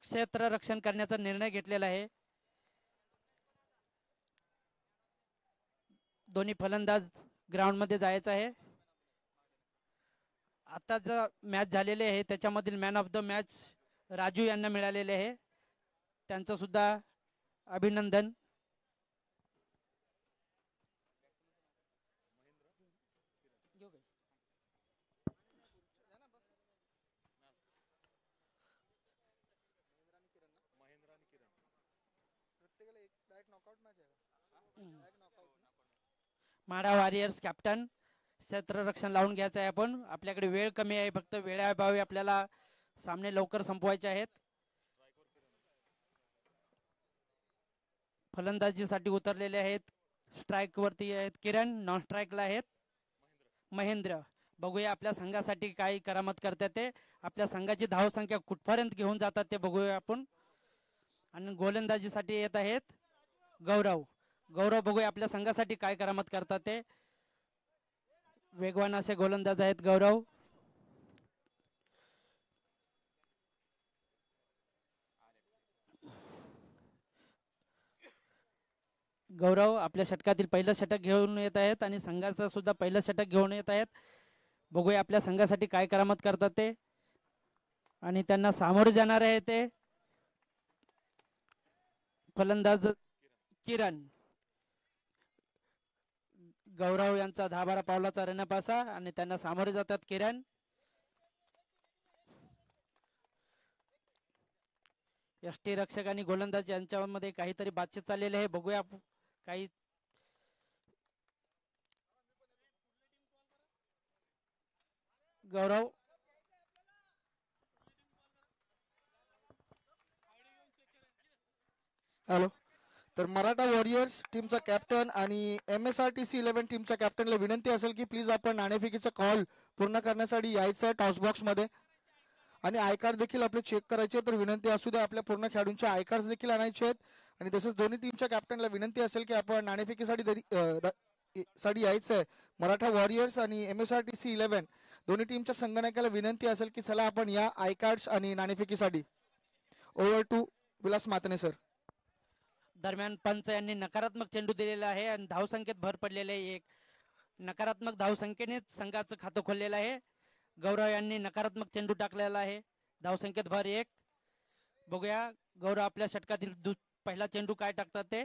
क्षेत्र रक्षण करण्याचा निर्णय घेतलेला आहे. दोन्ही फलंदाज ग्राउंड मध्ये जायचं आहे. आता जो मॅच झालेले आहे त्याच्यामधील man of the match Raju यांना मिळालेले आहे. त्यांचं सुद्धा अभिनंदन. माडा वॉरियर्स कॅप्टन क्षेत्ररक्षण लावून घ्यायचं आहे. आपण आपल्याकडे वेळ कमी आहे. फक्त वेळाअभावी आपल्याला सामने लवकर संपवायचे आहेत. फलंदाजीसाठी उतरलेले आहेत. स्ट्राइक वरती आहेत किरण. नॉन स्ट्राइकला आहेत महेंद्र. बघूया आपल्या संघासाठी काय करामत करतात ते. आपल्या संघाची धावसंख्या कुठपर्यंत घेऊन जातात ते बघूया आपण. आणि गोलंदाजीसाठी येत आहेत गौरव. गौरव बघूया आपल्या संघासाठी काय करामत करतात ते. वेगवान असे गोलंदाज आहेत गौरव. गौरव आपल्या षटकातील पहिलं षटक घेऊन येत आहेत आणि संघाचं सुद्धा पहिलं षटक घेऊन येत आहेत. बघूया आपल्या संघासाठी काय करामत करतात ते. आणि त्यांना सामोरे जाणार आहे ते फलंदाज किरण. गौरव यांचा 10-12 पावलाचा रनपासा आणि त्यांना सामोरे जातात किरण. यष्टी रक्षक आणि गोलंदाज यांच्यामध्ये काहीतरी बातचीत चाललेली आहे. बघूया काही. गौरव हॅलो. तर मराठा वॉरियर्स टीमचा कॅप्टन आणि MSRTC 11 टीमच्या कॅप्टनला विनंती असेल की प्लीज आपण नाणेफेकीचा कॉल पूर्ण करण्यासाठी यायचं आहे टॉस बॉक्स मध्ये. आणि आय कार्ड देखील आपले चेक करायचे. तर विनंती असू द्या आपल्या पूर्ण खेळाडूंचे आय कार्ड देखील आणायचे आहेत. आणि तसंच दोन्ही टीमच्या कॅप्टनला विनंती असेल की आपण नाणेफेकीसाठी साठी यायचं आहे. मराठा वॉरियर्स आणि MSRTC 11 दोन्ही टीमच्या संगणकाला विनंती असेल की चला आपण या आय कार्ड्स आणि नाणेफेकीसाठी. Over to Vilas Matne sir. दरम्यान पंच यांनी नकारात्मक चेंडू दिलेला आहे आणि धावसंख्येत भर पडलेले आहे. एक नकारात्मक धावसंख्येने संघाचं खातं खोललेलं आहे. गौरव यांनी नकारात्मक चेंडू टाकलेला आहे. धावसंख्येत भर 1. बघूया गौरव आपल्या षटकातील पहिला चेंडू काय टाकतात ते.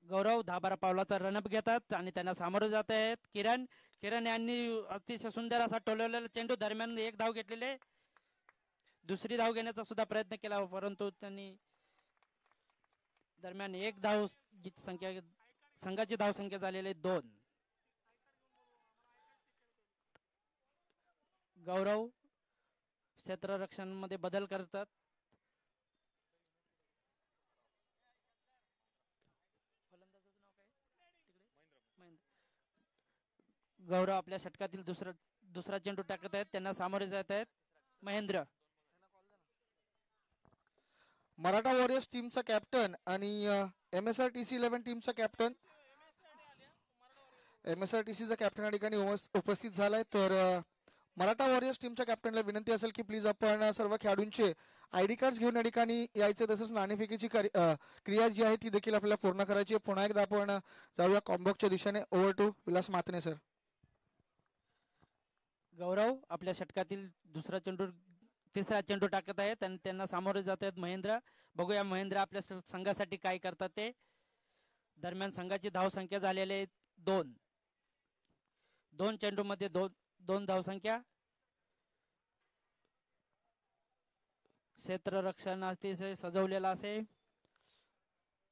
गौरव 10-12 पावलाचा रनअप घेतात आणि त्यांना सामोरे जात आहेत किरण. किरण यांनी अतिशय सुंदर असा टोलवलेला चेंडू. दरम्यान 1 धाव घेतलेले. दुसरी धाव घेण्याचा सुद्धा प्रयत्न केला परंतु त्यांनी दरम्यान 1 धाव संख्या संघाची धावसंख्या झालेली 2. गौरव क्षेत्ररक्षण मध्ये बदल करतात. गौरव आपल्या षटकातील दुसरा चेंडू टाकत आहेत. त्यांना सामोरे जात आहेत महेंद्र. मराठा वॉरियर्स टीमचा कॅप्टन आणि MSRTC 11 टीमचा कॅप्टन. MSRTCचा कॅप्टन या ठिकाणी उपस्थित झालाय. तर मराठा वॉरियर्स टीमच्या कॅप्टनला विनंती असेल की प्लीज आपण सर्व खेळाडूंचे ID कार्ड घेऊन या ठिकाणी यायचे. तसंच नाणेफेकीची क्रिया जी आहे ती देखील आपल्याला पूर्ण करायची. पुन्हा एकदा आपण जाऊया कॉम्बॉक्सच्या दिशेने. Over to Vilas Matne sir. Gaurav आपल्या षटकातील तिसरा चेंडू टाकत आहेत आणि त्यांना सामोरे जात आहेत महेंद्र. बघूया महेंद्र आपल्या संघासाठी काय करतात ते. दरम्यान संघाची धावसंख्या झालेली 2 चेंडू मध्ये 2 धावसंख्या. क्षेत्ररक्षण अतिशय सजवलेला असे.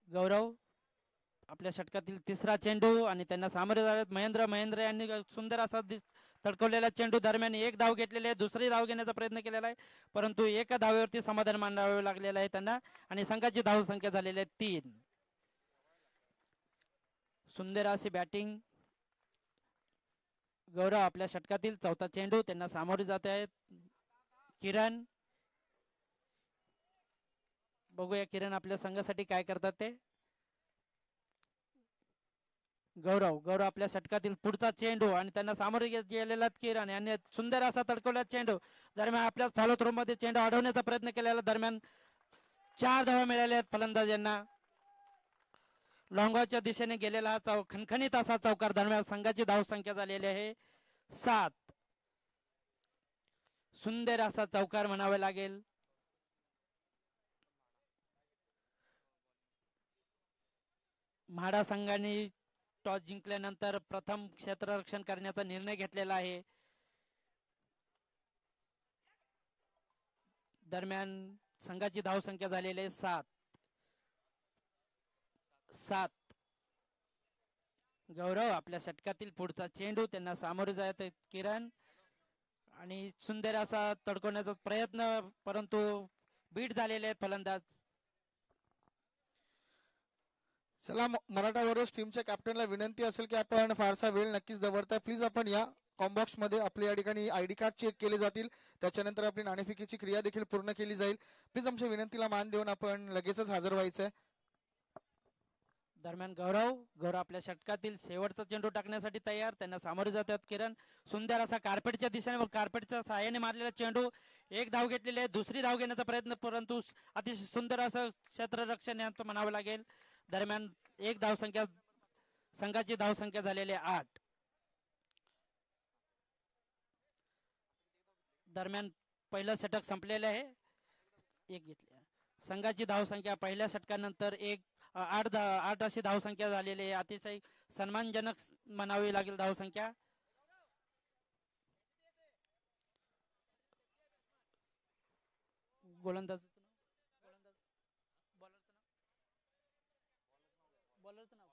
गौरव आपल्या षटकातील तिसरा चेंडू आणि त्यांना सामोरे जात महेंद्र यांनी सुंदर असा तडकवलेला चेंडू. दरम्यान 1 धाव घेतलेली आहे. दुसरी धाव घेण्याचा प्रयत्न केलेला आहे परंतु एका धावेवरती समाधान मानावे लागलेलं आहे त्यांना आणि संघाची धावसंख्या झालेली आहे 3. सुंदर अशी बॅटिंग. गौरव आपल्या षटकातील चौथा चेंडू. त्यांना सामोरे जात आहेत किरण. बघूया किरण आपल्या संघासाठी काय करतात ते. गौरव आपल्या षटकातील पुढचा चेंडू आणि त्यांना सामोरे गेलेला किरण यांनी सुंदर असा तडकवला चेंडू. दरम्यान आपल्या फॉलो थ्रो मध्ये चेंडू अडवण्याचा प्रयत्न केलेला. दरम्यान 4 धावा मिळाल्या आहेत फलंदाजांना. लॉंगॉच्या दिशेने गेलेला हा खणखणीत असा चौकार. दरम्यान संघाची धावसंख्या झालेली आहे 7. सुंदर असा चौकार म्हणावा लागेल. म्हाडा संघाने टॉस जिंकल्यानंतर प्रथम क्षेत्ररक्षण करण्याचा निर्णय घेतलेला आहे. दरम्यान संघाची धावसंख्या झालेली आहे 7. गौरव आपल्या षटकातील पुढचा चेंडू त्यांना सामोरे जात आहेत किरण आणि सुंदर असा तडकवण्याचा प्रयत्न, परंतु बीट झालेले आहेत फलंदाज. चला मराठा वॉरियर्स टीमच्या कॅप्टनला विनंती असेल की आपण फारसा वेळ नक्कीच दवडताय, प्लीज आपण या कॉम्बॉक्स मध्ये आपल्या या ठिकाणी आयडी कार्ड चेक केले जातील, त्याच्यानंतर आपली नाणेफेकीची क्रिया देखील पूर्ण केली जाईल. प्लीज आमच्या विनंतीला मान देऊन आपण लगेचच हजर व्हायचंय. दरम्यान गौरव आपल्या षटकातील शेवटचा चेंडू टाकण्यासाठी तयार. त्यांना सामोरे जातात किरण. सुंदर असा कार्पेटच्या दिशेने कार्पेटच्या सहाय्याने मारलेला चेंडू. एक धाव घेतलेली आहे, दुसरी धाव घेण्याचा प्रयत्न, परंतु अतिशय सुंदर असं क्षेत्ररक्षण यांचं म्हणावं लागेल. दरम्यान एक धावसंख्या संघाची धावसंख्या झालेली 8. दरम्यान पहिलं षटक संपलेलं आहे. एक घेतले. संघाची धावसंख्या पहिल्या षटकानंतर 8 अशी धावसंख्या झालेली आहे. अतिशय सन्मानजनक म्हणावी लागेल धावसंख्या. गोलंदाज बॉलरचं नाव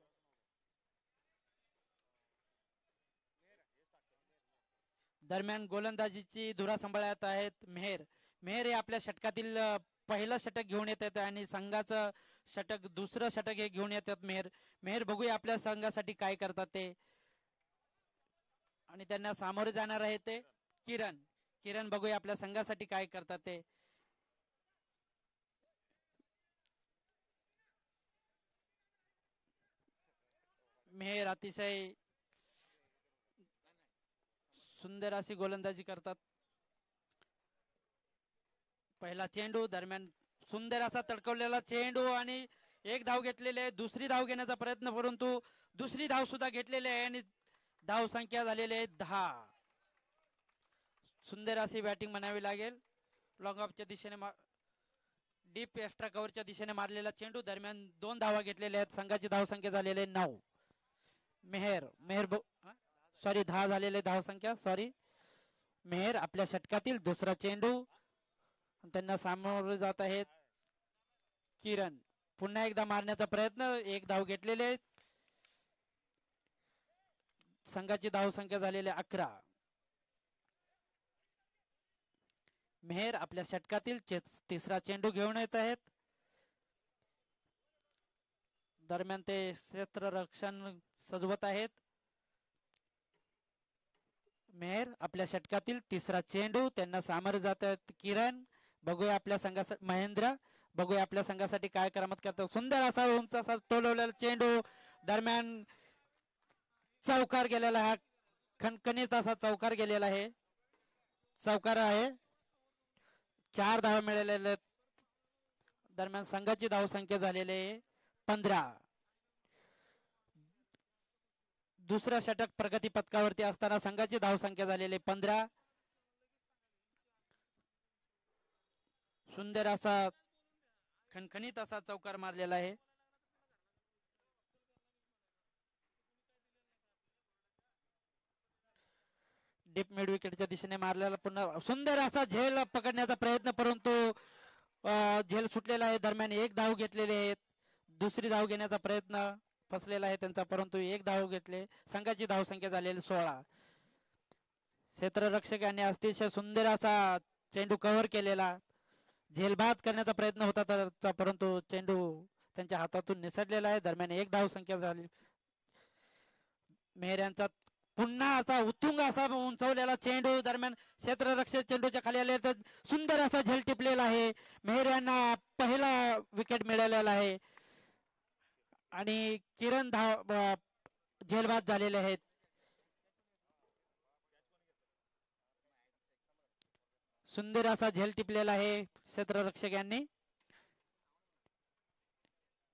दरम्यान गोलंदाजीची धुरा सांभाळत आहेत मेहर. हे आपल्या षटकातील पहिलं षटक घेऊन येतात आणि संघाचं षटक दुसरं षटक हे घेऊन येतात मेहर बघूया आपल्या संघासाठी काय करतात ते. आणि त्यांना सामोरे जाणार आहे ते किरण बघूया आपल्या संघासाठी काय करतात ते. मेहर अतिशय सुंदर अशी गोलंदाजी करतात. पहिला चेंडू. दरम्यान सुंदर असा तडकवलेला चेंडू आणि एक धाव घेतलेली आहे. दुसरी धाव घेण्याचा प्रयत्न, परंतु दुसरी धाव सुद्धा घेतलेली आहे आणि धाव संख्या झालेली आहे 10. सुंदर अशी बॅटिंग म्हणावी लागेल. लॉंग ऑफच्या दिशेने डीप एक्स्ट्रा कव्हरच्या दिशेने मारलेला चेंडू. दरम्यान 2 धावा घेतलेल्या आहेत. संघाची धाव संख्या झालेली आहे 9. मेहर 10 झालेले धावसंख्या. मेहर आपल्या षटकातील दुसरा चेंडू. त्यांना सामोरे जात आहेत किरण. पुन्हा एकदा मारण्याचा प्रयत्न. एक धाव घेतलेले आहेत. संघाची धावसंख्या झालेली 11. मेहर आपल्या षटकातील तिसरा चेंडू घेऊन येत आहेत. दरम्यान ते क्षेत्ररक्षण सजवत आहेत. मेहर आपल्या षटकातील तिसरा चेंडू. त्यांना सामोरे जात आहेत किरण. बघूया आपल्या संघासाठी महेंद्र. बघूया आपल्या संघासाठी काय करामत करतो. सुंदर असा उंच असा टोलवलेला चेंडू. दरम्यान चौकार गेलेला हा खणखणीत असा चौकार गेलेला आहे. चौकार आहे. 4 धावा मिळालेल्या. दरम्यान संघाची धावसंख्या झालेली आहे 15. दुसरा षटक प्रगती पथकावरती असताना संघाची धावसंख्या झालेली 15. सुंदर असा खणखणीत असा चौकार मारलेला आहे. डीप मिड विकेटच्या दिशेने मारलेला पुन्हा सुंदर असा झेल पकडण्याचा प्रयत्न, परंतु झेल सुटलेला आहे. दरम्यान एक धाव घेतलेली आहे. दुसरी धाव घेण्याचा प्रयत्न फसलेला आहे त्यांचा, परंतु एक धाव घेतले. संघाची धावसंख्या झालेली 16. क्षेत्ररक्षकांनी अतिशय सुंदर असा चेंडू कव्हर केलेला. झेलबाद करण्याचा प्रयत्न होता त्याचा, परंतु चेंडू त्यांच्या हातातून निसटलेला आहे. दरम्यान एक धाव संख्या झाली. मेहर यांचा पुन्हा असा उत्तुंग असा उंचवलेला चेंडू. दरम्यान क्षेत्ररक्षक चेंडूच्या खाली आले तर सुंदर असा झेल टिपलेला आहे. मेहर यांना पहिला विकेट मिळालेला आहे आणि किरण झेलबाद झालेले आहेत. सुंदर असा झेल टिपलेला आहे क्षेत्ररक्षक यांनी.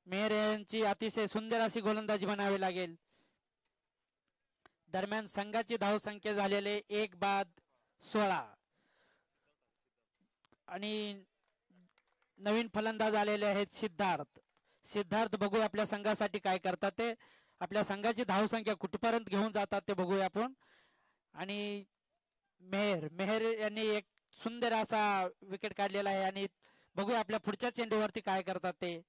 मेहर यांची अतिशय सुंदर अशी गोलंदाजी बनावी लागेल. दरम्यान संघाची धावसंख्या झालेले 1-16 आणि नवीन फलंदाज आलेले आहेत सिद्धार्थ बघू आपल्या संघासाठी काय करतात ते. आपल्या संघाची धावसंख्या कुठपर्यंत घेऊन जातात ते बघूया आपण. आणि मेहर यांनी एक सुंदर असा विकेट काढलेला आहे आणि बघूया आपल्या पुढच्या चेंडूवरती काय करतात ते.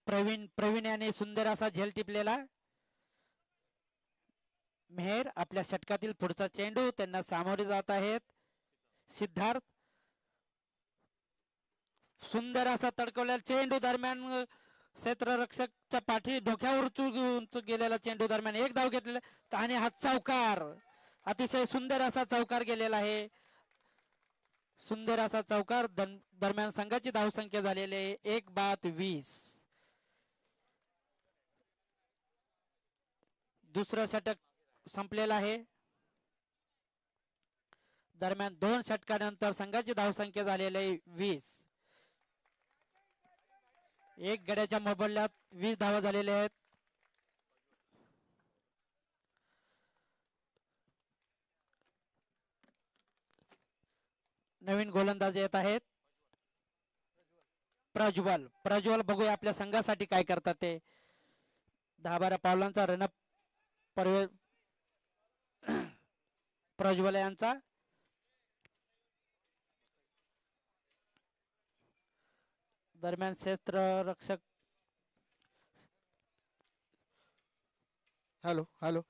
प्रवीण याने सुंदर असा झेल टिपलेला. मेहर आपल्या षटकातील पुढचा चेंडू त्यांना सामोरे जात आहेत. सिद्धार्थ सुंदर असा तडकवलेला चेंडू दरम्यान क्षेत्ररक्षकच्या पाठी डोक्यावर उंच गेलेला चेंडू दरम्यान एक धाव घेतलेला आणि हा चौकार अतिशय सुंदर असा चौकार गेलेला आहे. सुंदर असा चौकार दरम्यान संघाची धावसंख्या झालेली आहे 1-20. दुसरं षटक संपलेलं आहे. दरम्यान 2 षटकानंतर संघाची धावसंख्या झालेली आहे 20. एक गड्याच्या मोबदल्यात 20 धावा झालेल्या आहेत. नवीन गोलंदाज येत आहेत. प्रज्वल बघूया आपल्या संघासाठी काय करतात ते. 10-12 पावलांचा रनअप प्रज्वल यांचा. दरम्यान क्षेत्ररक्षक हॅलो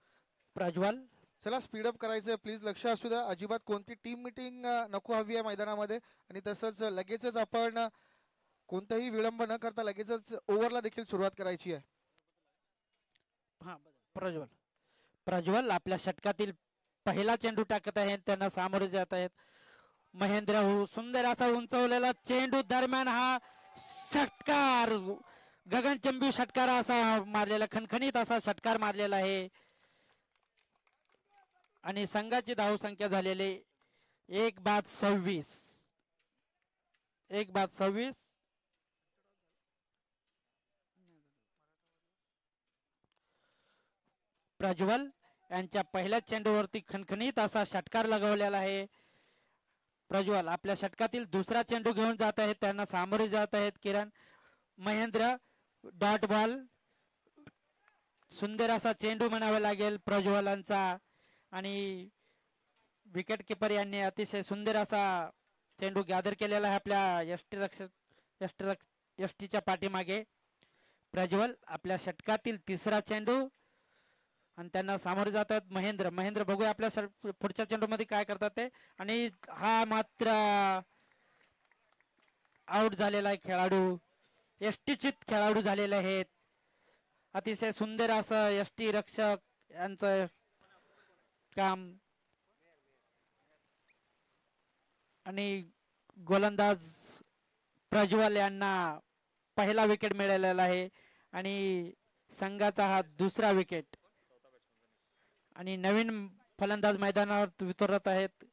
प्रज्वल चला स्पीडअप करायचं प्लीज. लक्ष असू द्या. अजिबात कोणती टीम मिटिंग नको हवी आहे मैदानामध्ये. आणि तसंच लगेचच आपण कोणताही विलंब न करता लगेचच ओव्हरला देखील सुरुवात करायची आहे. हा प्रज्वल आपल्या षटकातील पहिला चेंडू टाकत आहेत. त्यांना सामोरे जात आहेत. महेंद्र सुंदर असा उंचवलेला चेंडू दरम्यान हा षटकार गगनचंबी षटकार असा मारलेला खणखणीत असा षटकार मारलेला आहे. आणि संघाची धावसंख्या झालेली 1-26. प्रज्वल यांच्या पहिल्या चेंडूवरती खणखणीत असा षटकार लगवलेला आहे. प्रज्वल आपल्या षटकातील दुसरा चेंडू घेऊन जात आहेत. त्यांना सामोरे जात आहेत किरण. Mahendra dot ball. सुंदर असा चेंडू म्हणावा लागेल प्रज्वलांचा. आणि विकेट किपर यांनी अतिशय सुंदर असा चेंडू गॅदर केलेला आहे आपल्या यष्टीच्या पाठीमागे. प्रज्वल आपल्या षटकातील तिसरा चेंडू आणि त्यांना सामोरे जातात महेंद्र बघूया आपल्या पुढच्या चेंडूमध्ये काय करतात ते. आणि हा मात्र आउट झालेला आहे खेळाडू. यष्टीचित खेळाडू झालेले आहेत. अतिशय सुंदर असं यष्टी रक्षक यांचं काम. आणि गोलंदाज प्रज्वल यांना पहिला विकेट मिळालेला आहे आणि संघाचा हा दुसरा विकेट. आणि नवीन फलंदाज मैदानावर उतरत आहेत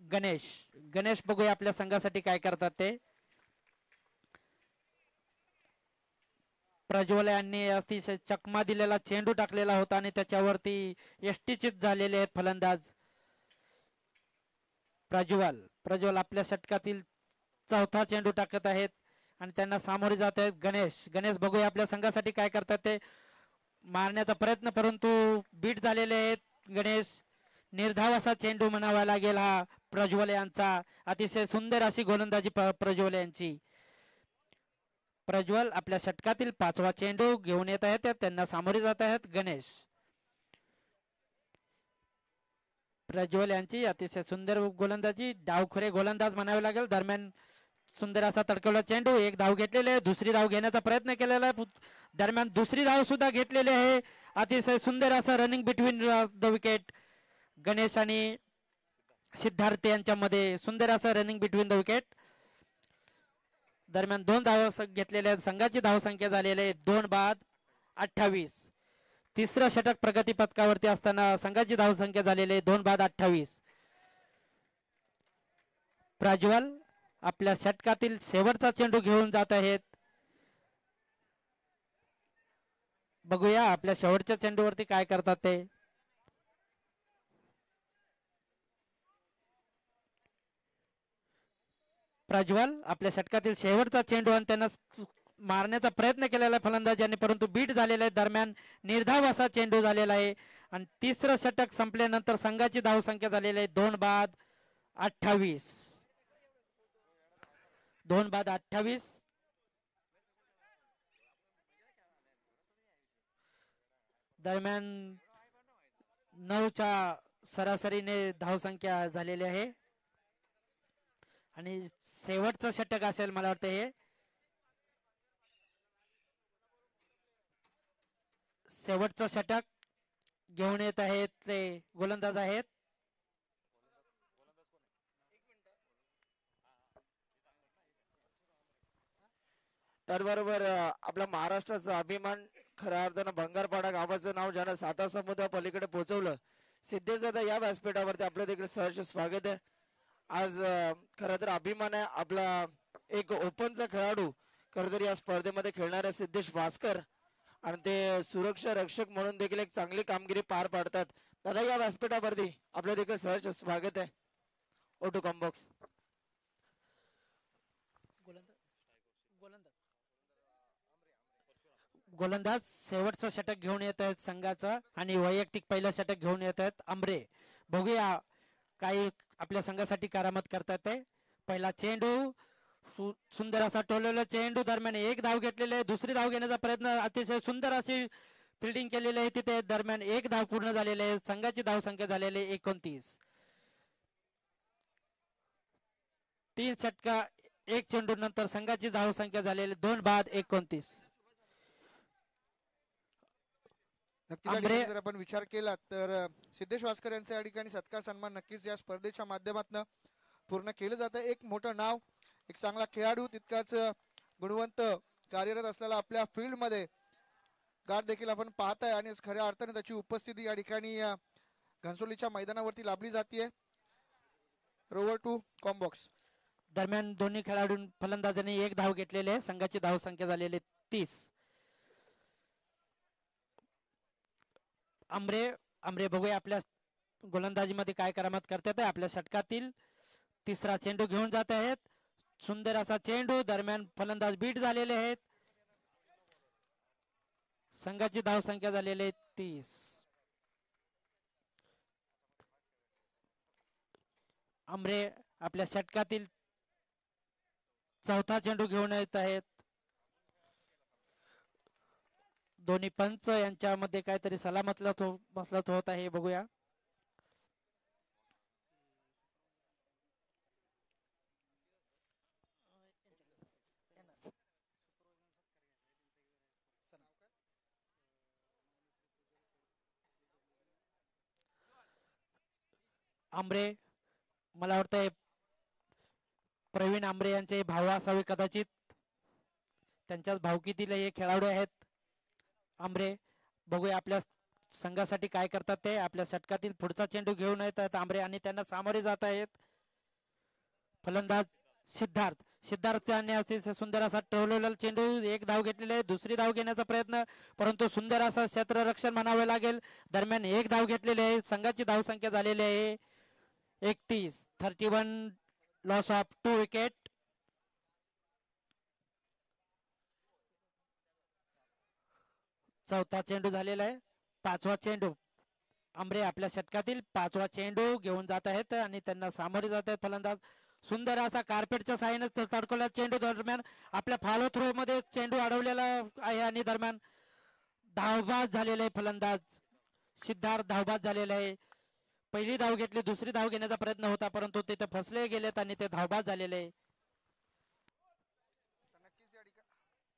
गणेश बघूया आपल्या संघासाठी काय करतात ते. प्रज्वल यांनी अतिशय चकमा दिलेला चेंडू टाकलेला होता आणि त्याच्यावरती यष्टीचित झालेले आहेत फलंदाज. प्रज्वल आपल्या षटकातील चौथा चेंडू टाकत आहेत आणि त्यांना सामोरे जात आहेत गणेश बघूया आपल्या संघासाठी काय करतात ते. मारण्याचा प्रयत्न परंतु बीट झालेले आहेत गणेश. निर्धाव असा चेंडू म्हणावा लागेल हा प्रज्वल यांचा. अतिशय सुंदर अशी गोलंदाजी प्रज्वल यांची. प्रज्वल आपल्या षटकातील 5वा चेंडू घेऊन येत आहेत. त्यांना सामोरे जात आहेत गणेश. प्रज्वल यांची अतिशय सुंदर गोलंदाजी. डावखुरे गोलंदाज म्हणावे लागेल. दरम्यान सुंदर असा तडकवला चेंडू. एक धाव घेतलेले आहे. दुसरी धाव घेण्याचा प्रयत्न केलेला आहे. दरम्यान दुसरी धाव सुद्धा घेतलेली आहे. अतिशय सुंदर असं running between the wicket. Ganesh आणि सिद्धार्थ यांच्यामध्ये सुंदर असं रनिंग बिटवीन द विकेट. दरम्यान 2 धावा घेतलेल्या आहेत. संघाची धावसंख्या झालेली आहे 2-28. तिसरं षटक प्रगती पथकावरती असताना संघाची धावसंख्या झालेली आहे 2-28. प्रज्वल आपल्या षटकातील शेवटचा चेंडू घेऊन जात आहेत. बघूया आपल्या शेवटच्या चेंडूवरती काय करतात ते. प्रज्वल आपल्या षटकातील शेवटचा चेंडू आणि त्यांना मारण्याचा प्रयत्न केलेला आहे फलंदाजांनी, परंतु बीट झालेला आहे. दरम्यान निर्धाव असा चेंडू झालेला आहे आणि तिसरं षटक संपल्यानंतर संघाची धावसंख्या झालेली आहे 2 बाद 28. 2 बाद 28. दरम्यान 9च्या सरासरीने धावसंख्या झालेली आहे आणि शेवटचं षटक असेल मला वाटतं हे. शेवटचं षटक घेऊन येत आहेत ते गोलंदाज आहेत. त्याचबरोबर आपल्या महाराष्ट्राचा अभिमान खऱ्या अर्थानं भंगारपाडा गावाचं नाव ज्यानं साता समुद्रा पलीकडे पोहोचवलं, सिद्धेश दादा या व्यासपीठावरती आपलं देखील सहर्ष स्वागत आहे. आज खरं तर अभिमान आहे आपला एक ओपनचा खेळाडू खरं तर या स्पर्धेमध्ये खेळणारे सिद्धेश भास्कर, आणि ते सुरक्षा रक्षक म्हणून देखील एक चांगली कामगिरी पार पाडतात. दादा या व्यासपीठावरती आपलं देखील सहर्ष स्वागत आहे. ओटू कॉम्बॉक्स. गोलंदाज शेवटचं षटक घेऊन येत आहेत संघाचं आणि वैयक्तिक पहिलं षटक घेऊन येत आहेत आंबरे. बघूया काही आपल्या संघासाठी करामत करतात ते. पहिला चेंडू सुंदर असा टोललेला चेंडू, दरम्यान एक धाव घेतलेले आहे. दुसरी धाव घेण्याचा प्रयत्न, अतिशय सुंदर अशी फिल्डिंग केलेली आहे तिथे. दरम्यान एक धाव पूर्ण झालेली आहे. संघाची धावसंख्या झालेली 29. 3 षटका 1 चेंडू नंतर संघाची धावसंख्या झालेली 2 बाद 29. नक्कीच जर आपण विचार केला तर सिद्धेश भास्कर यांचा या ठिकाणी सत्कार सन्मान नक्कीच या स्पर्धेच्या माध्यमातून पूर्ण केलं जातं. एक मोठं नाव, एक चांगला खेळाडू, तितकाच गुणवंत कार्यरत असलेला आपल्या फील्ड मध्ये गाठ देखील आपण पाहताय आणि खऱ्या अर्थाने त्याची उपस्थिती या ठिकाणी घनसोलीच्या मैदानावरती लाभली जाते. रोवर टू कॉम्बॉक्स. दरम्यान दोन्ही खेळाडू फलंदाजांनी एक धाव घेतलेली आहे. संघाची धावसंख्या झालेली 30. आंबरे बघूया आपल्या गोलंदाजीमध्ये काय करामत करतात. आपल्या षटकातील तिसरा चेंडू घेऊन जात आहेत. सुंदर असा चेंडू, दरम्यान फलंदाज बीट झालेले आहेत. संघाची धावसंख्या झालेली 30. आंबरे आपल्या षटकातील चौथा चेंडू घेऊन येत आहेत. दोन्ही पंच यांच्यामध्ये काहीतरी मसलत होत आहे, बघूया. आंबरे, मला वाटतंय प्रवीण आंबरे यांचे भाऊ असावे कदाचित. त्यांच्याच भावकीतील हे खेळाडू आहेत आंबरे. बघूया आपल्या संघासाठी काय करतात ते. आपल्या षटकातील पुढचा चेंडू घेऊन येतात आंबरे आणि त्यांना सामोरे जात आहेत फलंदाज सिद्धार्थ यांनी अतिशय सुंदर असा टोललेला चेंडू, एक धाव घेतलेली आहे. दुसरी धाव घेण्याचा प्रयत्न, परंतु सुंदर असा क्षेत्ररक्षण म्हणावे लागेल. दरम्यान एक धाव घेतलेली आहे. संघाची धावसंख्या झालेली आहे 31. 31 लॉस ऑफ 2 विकेट. चौथा चेंडू झालेला आहे. 5वा चेंडू. आंबरे आपल्या षटकातील 5वा चेंडू घेऊन जात आहेत आणि त्यांना सामोरे जात आहेत फलंदाज. सुंदर असा कार्पेटच्या साहाय्याने तडकवला चेंडू. दरम्यान आपल्या फॉलो थ्रो मध्ये चेंडू अडवलेला आहे आणि दरम्यान धावबाद झालेला आहे फलंदाज सिद्धार्थ. धावबाद झालेला आहे. पहिली धाव घेतली, दुसरी धाव घेण्याचा प्रयत्न होता, परंतु तिथे फसले गेलेत आणि ते धावबाद झालेले आहे.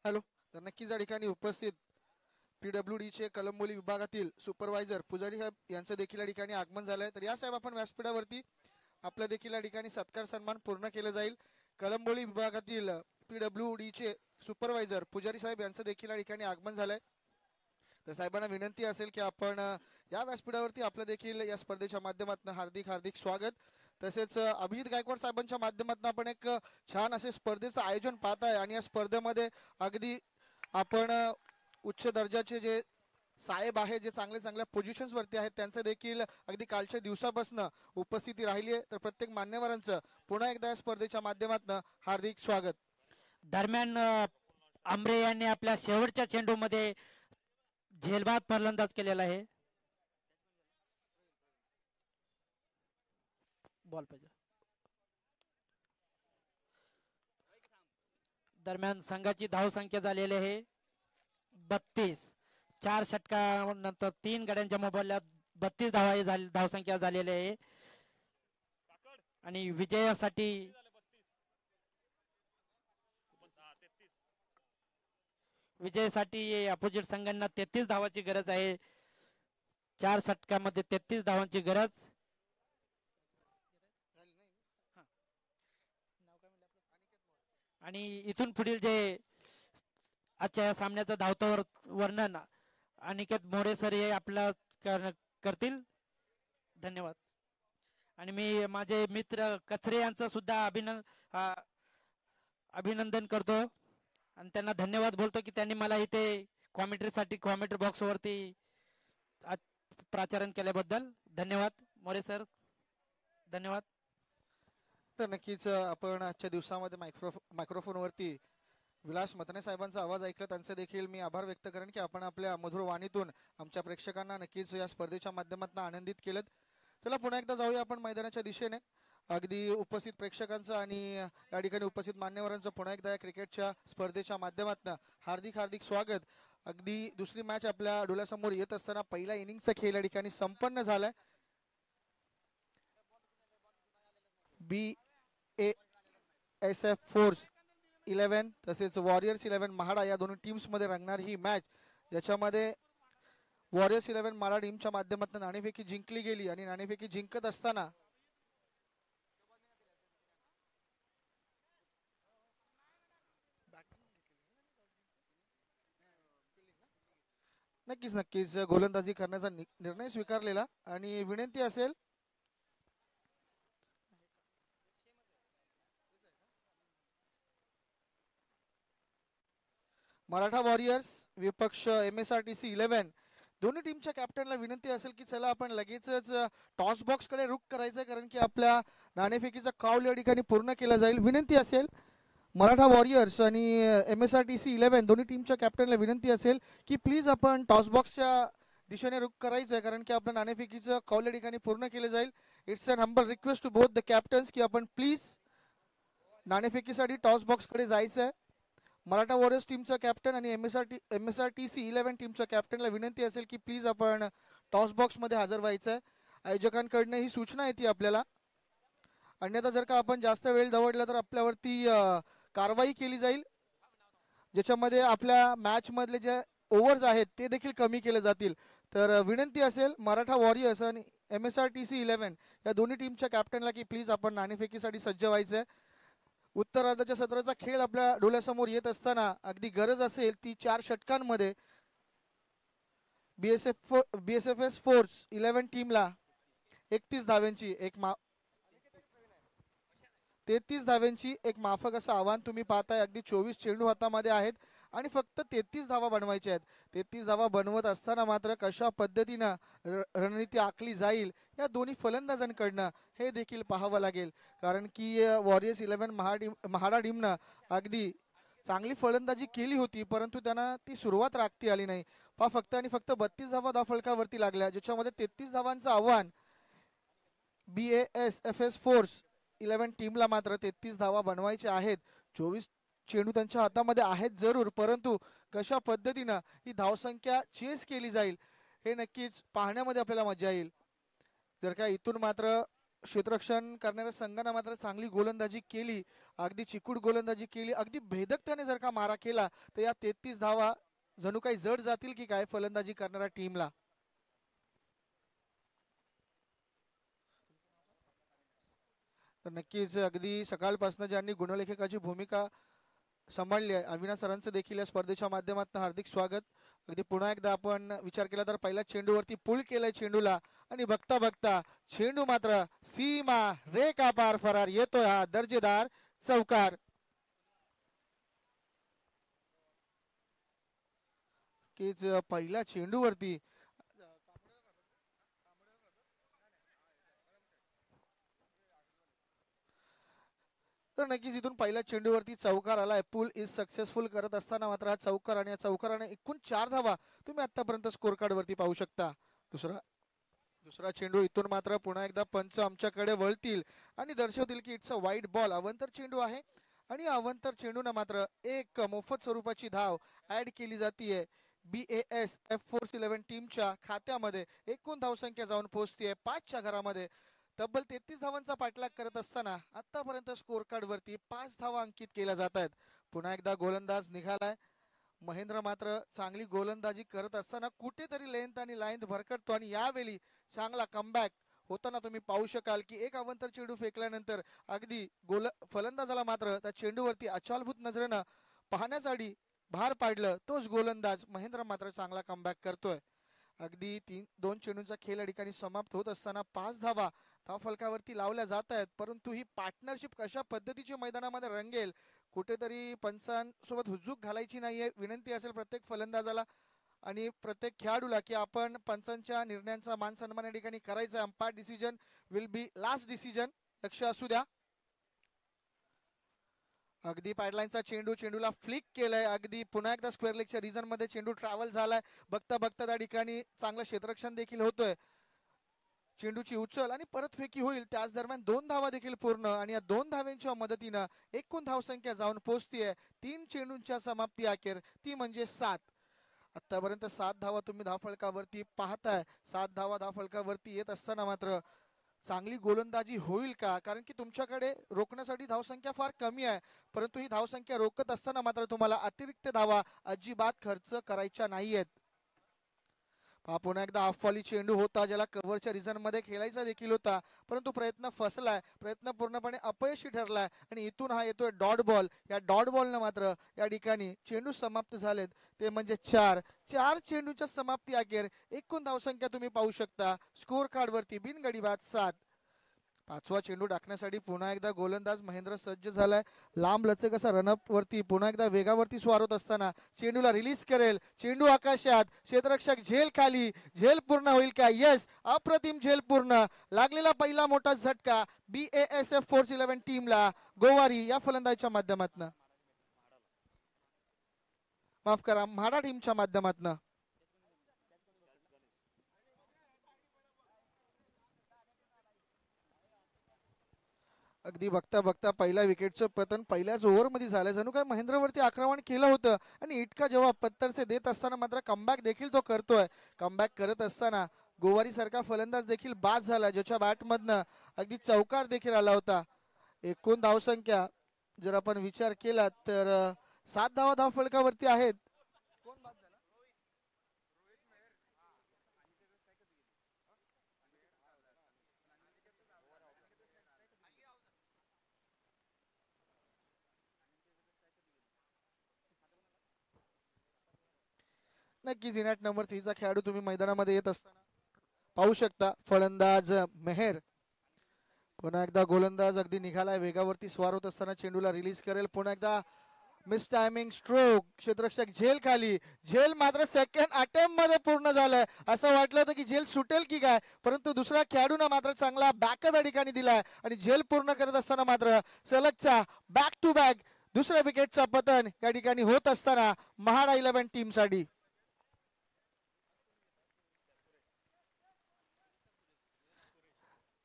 हॅलो, तर नक्कीच या ठिकाणी उपस्थित PWD चे कलंबोली विभागातील सुपरवायझर पुजारी साहेब यांचं देखील या ठिकाणी आगमन झालंय. तर या साहेब आपण व्यासपीठावरती आपल्या देखील या ठिकाणी सत्कार सन्मान पूर्ण केलं जाईल. कलंबोली विभागातील PWD चे सुपरवायझर पुजारी साहेब यांचं देखील या ठिकाणी आगमन झालंय. तर साहेबांना विनंती असेल की आपण या व्यासपीठावरती आपलं देखील या स्पर्धेच्या माध्यमातून हार्दिक स्वागत. तसेच अभिजित गायकवाड साहेबांच्या माध्यमातून आपण एक छान असे स्पर्धेचं आयोजन पाहत आहे आणि या स्पर्धेमध्ये अगदी आपण उच्च दर्जाचे जे साहेब आहे जे चांगल्या पोझिशन्स वरती आहेत त्यांचं देखील अगदी कालच्या दिवसापासून उपस्थिती राहिली आहे. तर प्रत्येक मान्यवरांचं पुन्हा एकदा या स्पर्धेच्या माध्यमातून हार्दिक स्वागत. दरम्यान आंबरे यांनी आपल्या शेवटच्या चेंडूमध्ये झेलबाद फलंदाज केलेला आहे. बॉल पाहिजे. दरम्यान संघाची धाव संख्या झालेली आहे 32. 4 षटकानंतर 3 गड्यांच्या मोबदल्यात 32 धाव संख्या झालेली आहे आणि विजयासाठी अपोजिट संघांना 33 धावांची गरज आहे. 4 षटकामध्ये 33 धावांची गरज. आणि इथून पुढील जे आजच्या सामन्याचं धावतं वर्णन अनिकेत मोरे सर हे आपला करतील. धन्यवाद. आणि मी माझे मित्र कचरे यांचं सुद्धा अभिनंदन करतो आणि त्यांना धन्यवाद बोलतो की त्यांनी मला इथे कॉमेंट्री बॉक्स वरती प्राचारण केल्याबद्दल. धन्यवाद मोरे सर. धन्यवाद. तर नक्कीच आपण आजच्या दिवसामध्ये मायक्रोफोनवरती विलास मतने साहेबांचा आवाज ऐकला त्यांचे देखील मी आभार व्यक्त करेन की आपण आपल्या मधुर वाणीतून आमच्या प्रेक्षकांना नक्कीच या स्पर्धेच्या माध्यमातून आनंदित केलं. चला पुन्हा एकदा जाऊया आपण मैदानाच्या दिशेने. अगदी उपस्थित प्रेक्षकांचं आणि या ठिकाणी उपस्थित मान्यवरांचं पुन्हा एकदा या क्रिकेटच्या स्पर्धेच्या माध्यमातून हार्दिक स्वागत. अगदी दुसरी मॅच आपल्या डोळ्यासमोर येत असताना पहिला इनिंगचा खेळ या ठिकाणी संपन्न झालाय. BASF फोर्स 11 तसेच वॉरियर्स 11 महाडा या दोन्ही टीम्स मध्ये रंगणार ही मॅच, ज्याच्यामध्ये वॉरियर्स 11 महाडा टीमच्या माध्यमातून नाणेफेकी जिंकली गेली आणि नाणेफेकी जिंकत असताना नक्कीच गोलंदाजी करण्याचा निर्णय स्वीकारलेला. आणि विनंती असेल मराठा वॉरियर्स विपक्ष MSRTC 11 दोन्ही टीमच्या कॅप्टनला विनंती असेल की चला आपण लगेचच टॉस बॉक्स कडे रुख करायचं, कारण की आपल्या नाणेफेकीचा काउल या ठिकाणी पूर्ण केला जाईल. विनंती असेल मराठा वॉरियर्स आणि MSRTC 11 दोन्ही टीमच्या कॅप्टनला विनंती असेल की प्लीज आपण टॉस बॉक्सच्या दिशेने रुख करायचं, कारण की आपल्या नाणेफेकीचं काउल या ठिकाणी पूर्ण केलं जाईल. It's an humble request to both the captains की आपण प्लीज नाणेफेकीसाठी टॉस बॉक्स कडे जायचं आहे. मराठा वॉरियर्स टीमचा कॅप्टन आणि MSRTC 11 टीमच्या कॅप्टनला विनंती असेल की प्लीज आपण टॉस बॉक्स मध्ये हजर व्हायचं आहे. आयोजकांकडनं ही सूचना येते आपल्याला, अन्यथा जर का आपण जास्त वेळ दवडला तर आपल्यावरती कारवाई केली जाईल, ज्याच्यामध्ये आपल्या मॅच मधले जे ओव्हर्स आहेत ते देखील कमी केले जातील. तर विनंती असेल मराठा वॉरियर्स आणि MSRTC 11 या दोन्ही टीमच्या कॅप्टनला की प्लीज आपण नाणेफेकीसाठी सज्ज व्हायचं आहे. उत्तरार्धाच्या सत्राचा खेळ आपल्या डोळ्यासमोर येत असताना अगदी गरज असेल ती 4 षटकांमध्ये BSFS फोर्स 11 टीमला 31 धाव्यांची 33 धाव्यांची एक माफक असं आव्हान तुम्ही पाहताय. अगदी 24 चेंडू हातामध्ये आहेत आणि फक्त 33 धावा बनवायच्या आहेत. 33 धावा बनवत असताना मात्र कशा पद्धतीनं रणनीती आखली जाईल या दोन्ही फलंदाजांकडनं हे देखील पाहावं लागेल, कारण की वॉरियर्स 11 महाडा टीमनं अगदी चांगली फलंदाजी केली होती, परंतु त्यांना ती सुरुवात राखती आली नाही. फक्त आणि फक्त 32 धावा धावफलकावरती लागल्या, ज्याच्यामध्ये 33 धावांचं आव्हान BASFS फोर्स 11 टीमला मात्र 33 धावा बनवायचे आहेत. 24 चेंडू त्यांच्या हातामध्ये आहेत जरूर, परंतु कशा पद्धतीनं ही धावसंख्या चेस केली जाईल हे नक्कीच पाहण्यामध्ये आपल्याला मजा येईल. जर का इथून मात्र क्षेत्ररक्षण करणाऱ्या संघाने मात्र चांगली गोलंदाजी केली, अगदी चिकूट गोलंदाजी केली, अगदी भेदकतेने जर का मारा केला तर या 33 धावा जणू काही जड जातील की काय फलंदाजी करणाऱ्या टीमला. तर नक्कीच अगदी सकाळपासून ज्यांनी गुणलेखकाची भूमिका सांभाळली आहे अविनाश सरांचं देखील या स्पर्धेच्या माध्यमातून हार्दिक स्वागत. अगदी पुन्हा एकदा आपण विचार केला तर पहिल्या चेंडूवरती पुल केलंय चेंडूला आणि बघता बघता चेंडू मात्र सीमा रेखा पार फरार येतोय हा दर्जेदार चौकार. कीच पहिल्या चेंडूवरती तर नक्कीच इथून पहिल्या चेंडूवरती चौकार आलाय. पुल इज सक्सेसफुल करत असताना मात्र हा चौकार आणि या चौकाराने एकूण 4 धावा तुम्ही आतापर्यंत स्कोर कार्ड वरती पाहू शकता. दुसरा चेंडू इथून मात्र पुन्हा एकदा पंच आमच्याकडे वळतील आणि दर्शवतील की इट्स अ वाईड बॉल. अवंतर चेंडू आहे आणि अवंतर चेंडूने मात्र एक मोफत स्वरूपाची धाव ऍड केली जातीये BASF फोर्स 11 टीमच्या खात्यामध्ये. एकूण धावसंख्या जाऊन पोहोचतीये 5च्या घरामध्ये. तब्बल 33 धावांचा पाठलाग करत असताना आतापर्यंत स्कोर कार्ड वरती 5 धावा अंकित केल्या जात आहेत. पुन्हा एकदा गोलंदाज निघालाय. महेंद्र मात्र चांगली गोलंदाजी करत असताना कुठेतरी लेंथ आणि लाईन भरकटतो आणि यावेळी चांगला कमबॅक होताना तुम्ही पाहू शकाल की एक अवंतर चेंडू फेकल्यानंतर अगदी फलंदाजाला मात्र त्या चेंडूवरती अचालभूत नजरेनं पाहण्यासाठी भार पाडलं. तोच गोलंदाज महेंद्र मात्र चांगला कमबॅक करतोय. अगदी 2 चेंडूंचा खेळ या ठिकाणी समाप्त होत असताना 5 धावा धावफलकावरती लावल्या जात आहेत. परंतु ही पार्टनरशिप कशा पद्धतीची मैदानामध्ये रंगेल कुठेतरी पंचांसोबत हुज्जूक घालायची नाहीये. विनंती असेल प्रत्येक फलंदाजाला आणि प्रत्येक खेळाडूला की आपण पंचांच्या निर्णयांचा मान सन्मान या ठिकाणी करायचा. Umpire decision will be last decision, लक्ष असू द्या. अगदी पॅडलाईनचा चेंडूला फ्लिक केलाय. अगदी पुन्हा एकदा स्क्वेअर लेगच्या रिजन मध्ये चेंडू ट्रॅव्हल झालाय. बघता बघता त्या ठिकाणी चांगलं क्षेत्ररक्षण देखील होतोय. चेंडूची उचल आणि परत फेकी होईल. त्याच दरम्यान 2 धावा देखील पूर्ण आणि या 2 धाव्यांच्या मदतीनं एकूण धावसंख्या जाऊन पोहोचतीये 3 चेंडूंच्या समाप्ती अखेर, ती म्हणजे 7. आतापर्यंत 7 धावा तुम्ही धावफलकावरती पाहताय. 7 धावा धावफलकावरती येत असताना मात्र चांगली गोलंदाजी होईल का? कारण की तुमच्याकडे रोखण्यासाठी धावसंख्या फार कमी आहे. परंतु ही धावसंख्या रोखत असताना मात्र तुम्हाला अतिरिक्त धावा अजिबात खर्च करायच्या नाहीयेत. पुन्हा एकदा ऑफवाली चेंडू होता ज्याला कव्हरच्या रिजन मध्ये खेळायचा देखील होता. परंतु प्रयत्न फसलाय. प्रयत्न पूर्णपणे अपयशी ठरलाय आणि इथून हा येतोय डॉट बॉल. या डॉट बॉलनं मात्र या ठिकाणी चेंडू समाप्त झालेत ते म्हणजे 4 चेंडूच्या समाप्ती अखेर एकूण धावसंख्या तुम्ही पाहू शकता स्कोर कार्ड वरती बिनगडी बाद 7. 5वा चेंडू टाकण्यासाठी पुन्हा एकदा गोलंदाज महेंद्र सज्ज झालाय. लांब लचक असा रनअप वरती पुन्हा एकदा वेगावरती स्वार होत असताना चेंडूला रिलीज करेल. चेंडू आकाशात, क्षेत्ररक्षक झेल खाली. झेल पूर्ण होईल का? यस, अप्रतिम झेल पूर्ण. लागलेला पहिला मोठा झटका BASF फोर्स 11 टीमला गोवारी या फलंदाजीच्या माध्यमातून, माफ करा, म्हाडा टीमच्या माध्यमातून. अगदी बघता बघता पहिल्या विकेटचं पतन पहिल्याच ओव्हरमध्ये झालं. जणू काय महेंद्रवरती आक्रमण केलं होतं आणि इटका जेव्हा पत्तरसे देत असताना मात्र कमबॅक देखील तो करतोय. कमबॅक करत असताना गोवारी सारखा फलंदाज देखील बाद झाला ज्याच्या बॅटमधनं अगदी चौकार देखील आला होता. एकूण धावसंख्या जर आपण विचार केला तर 7 धावा धावफलकावरती आहेत. नक्कीच इनॅट नंबर 3 चा खेळाडू तुम्ही मैदानामध्ये येत असताना पाहू शकता. फलंदाज मेहर. पुन्हा एकदा गोलंदाज अगदी निघालाय. वेगावरती स्वार होत असताना चेंडूला रिलीज करेल. पुन्हा एकदा मिस टायमिंग स्ट्रोक. क्षेत्ररक्षक झेल खाली. झेल मात्र सेकंड अटेम्प्ट मध्ये पूर्ण झालंय. असं वाटलं होतं की झेल सुटेल की काय, परंतु दुसऱ्या खेळाडूने मात्र चांगला बॅकअप या ठिकाणी दिलाय आणि झेल पूर्ण करत असताना मात्र सलगचा बॅक टू बॅक दुसऱ्या विकेटचा पतन या ठिकाणी होत असताना म्हाडा 11 टीमसाठी.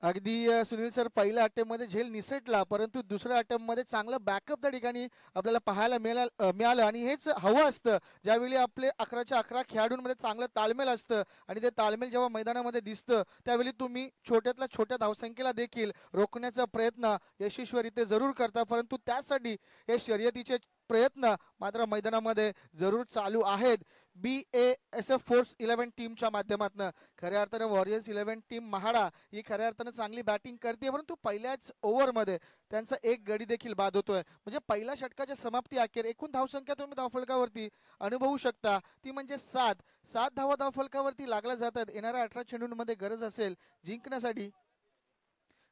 अगदी सुनील सर, पहिल्या अटेम्प्ट मध्ये झेल निसटला परंतु दुसऱ्या अटेम्प्ट मध्ये चांगलं बॅकअप त्या ठिकाणी आपल्याला पाहायला मिळालं आणि हेच हवं असतं. ज्यावेळी आपले 11च्या 11 खेळाडूंमध्ये चांगलं ताळमेळ असतं आणि ते ताळमेळ जेव्हा मैदानामध्ये दिसतं त्यावेळी तुम्ही छोट्यातल्या छोट्या धावसंख्येला देखील रोखण्याचा प्रयत्न यशस्वीरित्या जरूर करता. परंतु त्यासाठी हे शर्यतीचे प्रयत्न मात्र मैदानामध्ये जरूर चालू आहेत. BASF फोर्स 11 टीमच्या माध्यमातून. खऱ्या अर्थानं वॉरियर्स 11 टीम महाडा ही खऱ्या अर्थानं चांगली बॅटिंग करते, परंतु पहिल्याच ओव्हरमध्ये त्यांचा एक गडी देखील बाद होतोय. म्हणजे पहिल्या षटकाच्या समाप्ती अखेर एकूण धावसंख्या तुम्ही धावफलकावरती अनुभवू शकता, ती म्हणजे 7 धावा धावफलकावरती लागल्या जातात. येणाऱ्या 18 चेंडूंमध्ये गरज असेल जिंकण्यासाठी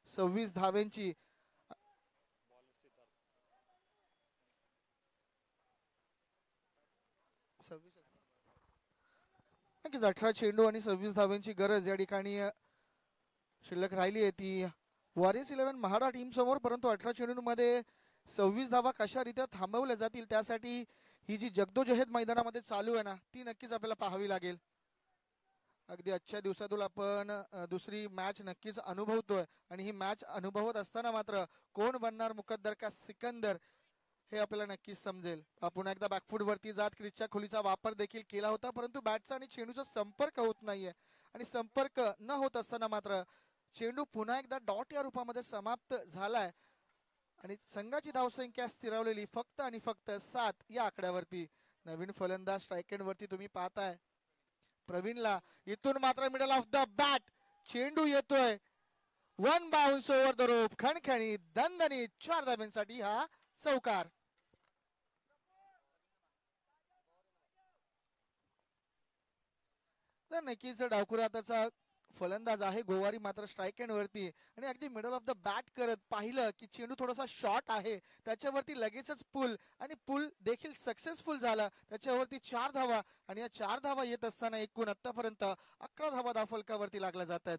26 धाव्यांची. नक्कीच 18 चेंडू आणि 26 धाव्यांची गरज या ठिकाणी शिल्लक राहिली आहे ती वॉरियर्स 11 महाडा टीम समोर. परंतु 18 चेंडूंमध्ये 26 धावा कशारित्या थांबवल्या जातील त्यासाठी ही जी जगदोजहद मैदानामध्ये चालू आहे ना, ती नक्कीच आपल्याला पाहावी लागेल. अगदी आजच्या दिवसातून आपण दुसरी मॅच नक्कीच अनुभवतोय आणि ही मॅच अनुभवत असताना मात्र कोण बनणार मुकद्दर का सिकंदर हे आपल्याला नक्कीच समजेल. पुन्हा एकदा बॅकफूट वरती जात क्रिजच्या खोलीचा वापर देखील केला होता, परंतु बॅटचा आणि चेंडूचा संपर्क होत नाहीये आणि संपर्क न होत असताना मात्र चेंडू पुन्हा एकदा डॉट या रूपामध्ये समाप्त झालाय आणि संघाची धावसंख्या स्थिरावलेली फक्त आणि फक्त 7 या आकड्यावरती. नवीन फलंदाज स्ट्राईक एंड वरती तुम्ही पाहताय प्रवीणला. इथून मात्र मिडल ऑफ द बॅट चेंडू येतोय, one bounce over the rope, खणखणी दणदणी 4 धाब्यांसाठी हा चौकार. तर नक्कीच डावखुरा आताचा फलंदाज आहे गोवारी मात्र स्ट्राईक एंड वरती आणि अगदी मिडल ऑफ द बॅट करत पाहिलं की चेंडू थोडासा शॉर्ट आहे, त्याच्यावरती लगेचच पुल आणि पुल देखील सक्सेसफुल झाला. त्याच्यावरती 4 धावा आणि या 4 धावा येत असताना एकूण आतापर्यंत 11 धावा धावफलकावरती लागल्या जात आहेत.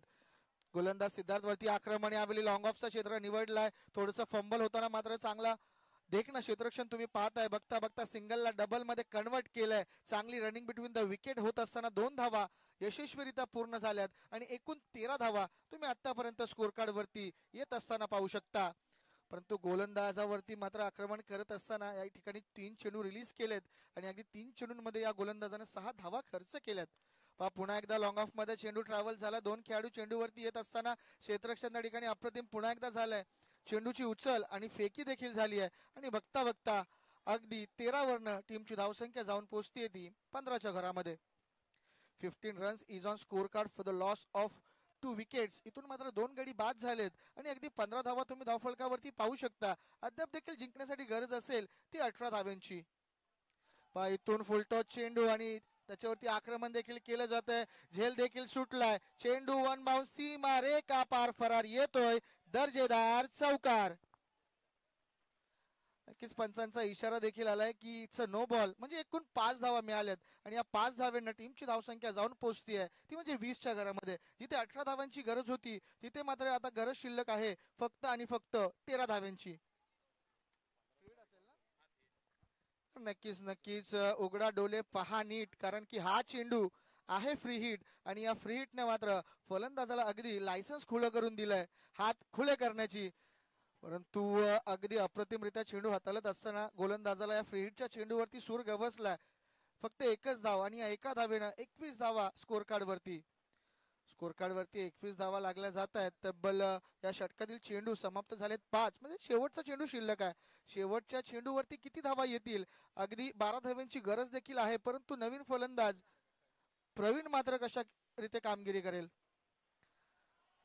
गोलंदाज सिद्धार्थ वरती आक्रमण यावेळी लॉंग ऑफचा क्षेत्र निवडलाय. थोडंसं फंबल होताना मात्र चांगला देखणं क्षेत्ररक्षण तुम्ही पाहताय. बघता बघता सिंगलला डबल मध्ये कन्वर्ट केलंय. चांगली रनिंग बिटवीन द विकेट होत असताना 2 धावा यशस्वीरित्या पूर्ण झाल्यात आणि एकूण 13 धावा तुम्ही आतापर्यंत स्कोर कार्ड वरती येत असताना पाहू शकता. परंतु गोलंदाजावरती मात्र आक्रमण करत असताना या ठिकाणी 3 चेंडू रिलीज केलेत आणि अगदी 3 चेंडूंमध्ये या गोलंदाजाने 6 धावा खर्च केल्यात. पुन्हा एकदा लॉंग ऑफ मध्ये चेंडू ट्रॅव्हल झाला. 2 खेळाडू चेंडूवरती येत असताना क्षेत्ररक्षण त्या ठिकाणी अप्रतिम पुन्हा एकदा झालंय. चेंडूची उचल आणि फेकी देखील झाली आहे आणि बघता बघता अगदी 13 वरनं टीमची धावसंख्या जाऊन पोहोचतीये ती 15च्या घरामध्ये. 15 runs is on score card for the loss of 2 wickets. इथून मात्र 2 गडी बाद झालेत आणि अगदी 15 धावा तुम्ही धावफलकावरती पाहू शकता. अद्याप देखील जिंकण्यासाठी गरज असेल ती 18 धाव्यांची. इथून फुलटॉस चेंडू आणि त्याच्यावरती आक्रमण देखील केलं जात आहे. झेल देखील सुटलाय. चेंडू वन बाउन्स सीमा रेखा पार फरार येतोय. दर्जेदार चौकार. नक्कीच पंचांचा इशारा देखील आलाय की इट्स अ नो बॉल. म्हणजे एकूण 5 धावा मिळाल्यात आणि या 5 धाव्यांना टीमची धावसंख्या जाऊन पोहोचतीये ती म्हणजे 20च्या घरामध्ये. जिथे 18 धावांची गरज होती तिथे मात्र आता गरज शिल्लक आहे फक्त आणि फक्त 13 धाव्यांची. नक्कीच नक्कीच उघडा डोले पहा नीट, कारण की हा चेंडू आहे फ्री हिट आणि या फ्री हिटने मात्र फलंदाजाला अगदी लायसन्स खुलं करून दिलंय हात खुले करण्याची. परंतु अगदी अप्रतिमरित्या चेंडू हाताळत असताना गोलंदाजाला या फ्री हिटच्या चेंडूवरती सूर गवसलाय. फक्त एकच धाव आणि या एका धावेनं 21 धावा स्कोर कार्ड वरती. स्कोर कार्ड वरती 21 धावा लागल्या जात आहेत. तब्बल या षटकातील चेंडू समाप्त झालेत 5. म्हणजे शेवटचा चेंडू शिल्लक आहे. शेवटच्या चेंडूवरती किती धावा येतील? अगदी 12 धाव्यांची गरज देखील आहे. परंतु नवीन फलंदाज प्रवीण मात्र कशा रीते कामगिरी करेल?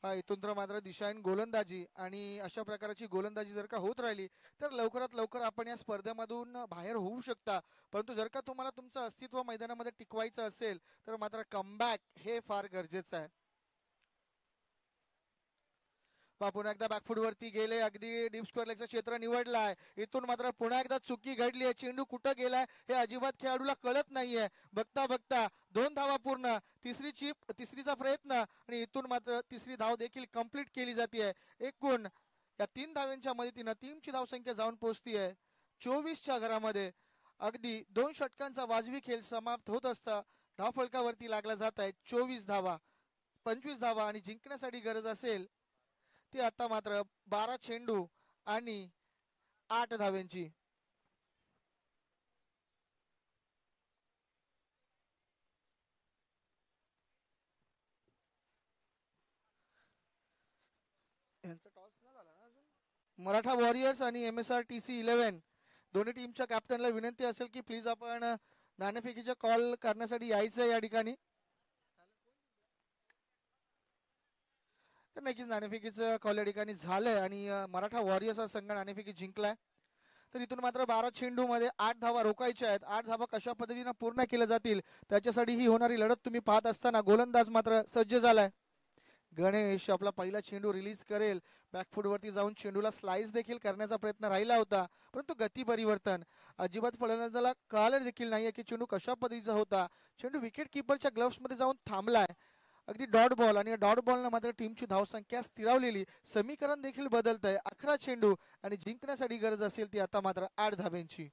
इथून तर मात्र दिशाहीन गोलंदाजी आणि अशा प्रकारची गोलंदाजी जर का होत राहिली तर लवकरात लवकर आपण या स्पर्धेमधून बाहेर होऊ शकता. परंतु जर का तुम्हाला तुमचं अस्तित्व मैदानामध्ये टिकवायचं असेल तर मात्र कमबॅक हे फार गरजेचं आहे. पुन्हा एकदा बॅकफूट वरती गेले. अगदी डीप स्क्वेअर लेगचं क्षेत्र निवडलाय. इथून मात्र पुन्हा एकदा चुकी घडली आहे. चेंडू कुठं गेलाय हे अजिबात खेळाडूला कळत नाहीये. बघता बघता 2 धावा पूर्ण. तिसरीचा प्रयत्न आणि इथून मात्र तिसरी धाव देखील कंप्लीट केली जाते. एकूण या 3 धाव्यांच्या मदतीनं टीमची धावसंख्या जाऊन पोहोचतीये 24च्या घरामध्ये. अगदी 2 षटकांचा वाजवी खेळ समाप्त होत असता धावफलकावरती लागला जात आहे 24 धावा, 25 धावा आणि जिंकण्यासाठी गरज असेल ती आता मात्र 12 चेंडू आणि 8 धाव्यांची. मराठा वॉरियर्स आणि MSRTC 11 दोन्ही टीमच्या कॅप्टनला विनंती असेल की प्लीज आपण नाणेफेकीचा कॉल करण्यासाठी यायचं या ठिकाणी. तर नक्कीच नाणेफेकीचं कॉल या ठिकाणी झालंय आणि मराठा वॉरियर्स हा संघ नाणेफेकी जिंकलाय. तर इथून मात्र 12 चेंडू मध्ये 8 धावा रोखायच्या आहेत. 8 धावा कशा पद्धतीने पूर्ण केल्या जातील त्याच्यासाठी ही होणारी लढत तुम्ही पाहत असताना गोलंदाज मात्र सज्ज झालाय. गणेश आपला पहिला चेंडू रिलीज करेल. बॅकफूट वरती जाऊन चेंडूला स्लाइस देखील करण्याचा प्रयत्न राहिला होता, परंतु गती परिवर्तन अजिबात फलंदाजाला कळालं देखील नाहीये की चेंडू कशा पद्धतीचा होता. चेंडू विकेट किपरच्या ग्लव्स मध्ये जाऊन थांबलाय. अगदी डॉट बॉल आणि डॉट बॉलनं मात्र टीमची धावसंख्या स्थिरावलेली. समीकरण देखील बदलतंय. 11 चेंडू आणि जिंकण्यासाठी गरज असेल ती आता मात्र 8 धाब्यांची.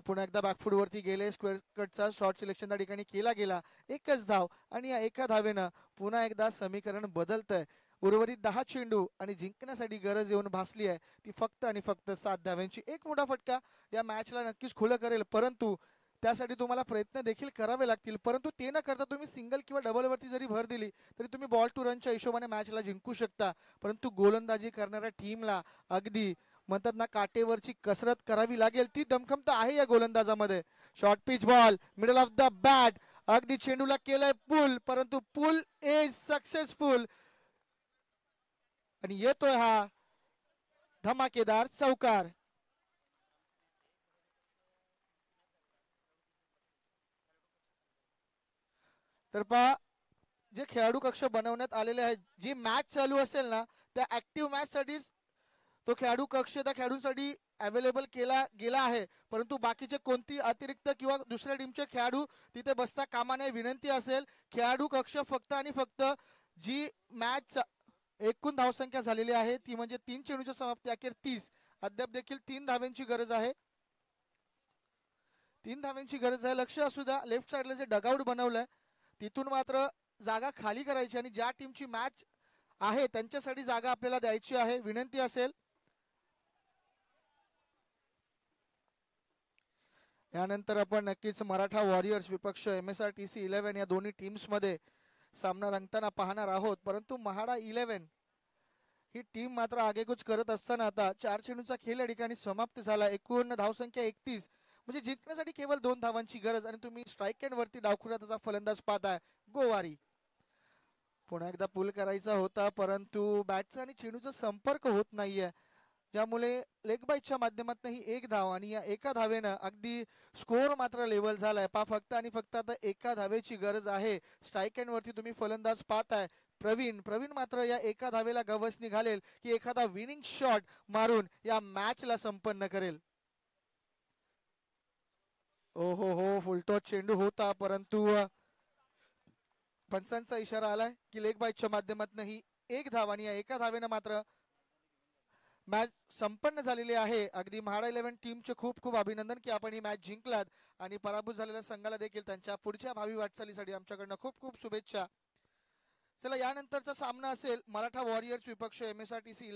पुन्हा एकदा बॅकफूट वरती गेले. स्क्वेअर कटचा शॉर्ट सिलेक्शन त्या ठिकाणी केला गेला. एकच धाव आणि या एका धावेनं पुन्हा एकदा समीकरण बदलतंय. उर्वरित 10 चेंडू आणि जिंकण्यासाठी गरज येऊन भासली आहे ती फक्त आणि फक्त 7 धाव्यांची. एक मोठा फटका या मॅचला नक्कीच खुलं करेल, परंतु त्यासाठी तुम्हाला प्रयत्न देखील करावे लागतील. परंतु ते न करता तुम्ही सिंगल किंवा डबल वरती जरी भर दिली तरी तुम्ही बॉल टू रनच्या हिशोबाने मॅचला जिंकू शकता. परंतु गोलंदाजी करणाऱ्या टीमला अगदी म्हणतात ना काटेवरची कसरत करावी लागेल. ती दमखमता आहे या गोलंदाजामध्ये. Short pitch ball middle of the bat. अगदी चेंडूला केलंय पुल, परंतु पुल इज सक्सेसफुल आणि येतोय हा धमाकेदार चौकार. तर पहा जे खेळाडू कक्ष बनवण्यात आलेले आहेत, जी मॅच चालू असेल ना त्या ऍक्टिव्ह मॅच साठी तो खेळाडू कक्ष त्या खेळाडूंसाठी अवेलेबल केला गेला आहे. परंतु बाकीचे कोणती अतिरिक्त किंवा दुसऱ्या टीमचे खेळाडू तिथे बसता कामा नये. विनंती असेल खेळाडू कक्ष फक्त आणि फक्त जी मॅच एकूण धावसंख्या झालेली आहे ती म्हणजे 3 चेंडूच्या समाप्ती अखेर 30. अद्याप देखील 3 धाव्यांची गरज आहे. 3 धाव्यांची गरज आहे. लक्ष असू द्या लेफ्ट साइडला जे डगआउट बनवलंय तिथून मात्र जागा खाली करायची आणि ज्या टीमची मॅच आहे त्यांच्यासाठी जागा आपल्याला द्यायची आहे. विनंती असेल. यानंतर आपण नक्कीच मराठा वॉरियर्स विपक्ष MSRTC 11 या दोन्ही टीम्स मध्ये सामना रंगताना पाहणार आहोत. परंतु महाडा 11 ही टीम मात्र आगेकूच करत असताना आता 4 चेंडूचा खेळ या ठिकाणी समाप्त झाला. एकूण धावसंख्या 31 म्हणजे जिंकण्यासाठी केवळ 2 धावांची गरज आणि तुम्ही स्ट्राईक एंड वरती डावखुराचा फलंदाज पाहताय गोवारी. पुन्हा एकदा पुल करायचा होता, परंतु बॅटचा आणि चेंडूचा संपर्क होत नाहीये, ज्यामुळे लेग बाईटच्या माध्यमातून ही एक धाव आणि या एका धावेनं अगदी स्कोअर मात्र लेवल झालाय. फक्त आणि फक्त आता एका धावेची गरज आहे. स्ट्राईक एंड वरती तुम्ही फलंदाज पाहताय प्रवीण मात्र या एका धावेला गवसणी घालेल की एखादा विनिंग शॉट मारून या मॅचला संपन्न करेल. ओ हो फुलटॉस चेंडू होता, परंतु पंचांचा इशारा आलाय की लेग बाईटच्या माध्यमातून ही एक धाव आणि या एका धावेनं मात्र मॅच संपन्न झालेली आहे. अगदी महाडा 11 टीमचे खूप खूप अभिनंदन की आपण ही मॅच जिंकलात आणि पराभूत झालेल्या संघाला देखील त्यांच्या पुढच्या भावी वाटचालीसाठी आमच्याकडनं खूप खूप शुभेच्छा. चला यानंतरचा सामना असेल मराठा वॉरियर्स विपक्ष MSRTC 11